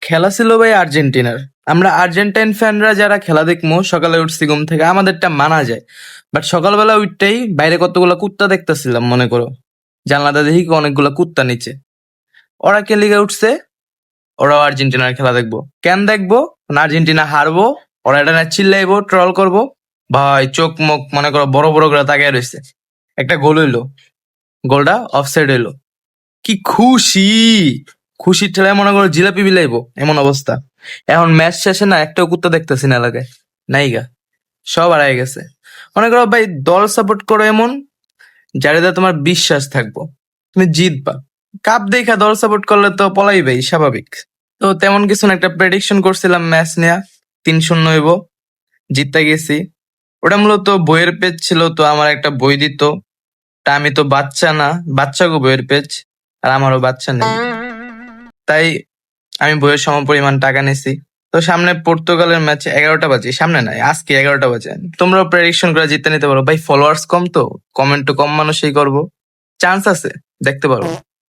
খেলা ছিল ভাই আর্জেন্টিনার। আমরা আর্জেন্টাইন ফ্যানরা যারা খেলা দেখবো, সকালে উঠছি ঘুম থেকে, আমাদেরটা মানা যায়। বাট সকালবেলা উঠতেই বাইরে কতগুলা কুত্তা দেখতেছিলাম, মনে করো জানলাটা দেখি কি অনেকগুলা কুত্তা নিচে। ওরা কে লিগে উঠছে? ওরাও আর্জেন্টিনার খেলা দেখবো। কেন দেখবো? কারণ আর্জেন্টিনা হারবো, ওরা এটা না চিল্লাইবো, ট্রল করবো। ভাই চোখ মুখ মনে করো বড় বড় করে তাকিয়ে রয়েছে। একটা গোল হইলো, গোলটা অফসাইড হইলো। কি খুশি! খুশির ঠেলায় মনে করো জিলাপি বিলাইবো এমন অবস্থা। এখন ম্যাচ শেষে না একটাও কুত্তা দেখতেছি না এলাকায়, নাইগা, সব হারায় গেছে। মনে করো ভাই দল সাপোর্ট করো এমন যারিতে তোমার বিশ্বাস থাকবো তুমি জিতবা। কাপ দেখা দল সাপোর্ট করলে তো পলাইবেই, স্বাভাবিক। তো তেমন কিছু না, একটা প্রেডিকশন করছিলাম ম্যাচ নেয়া 3-0 হইব, জিততে গেছি। ওটা মূলত বইয়ের পেজ ছিল, তো আমার একটা বই দিত। তা আমি তো বাচ্চা না, বাচ্চা গো বইয়ের পেজ, আর আমারও বাচ্চা নেই, তাই আমি বইয়ের সমপরিমাণ টাকা নিছি। তো সামনে পর্তুগালের ম্যাচ 11টা বাজে, সামনে নাই আজকে 11টা বাজে। তোমরাও প্রেডিকশন করে জিতে নিতে পারো ভাই, ফলোয়ার্স কম তো, কমেন্ট কম মানুষই করবো, চান্স আছে, দেখতে পারো।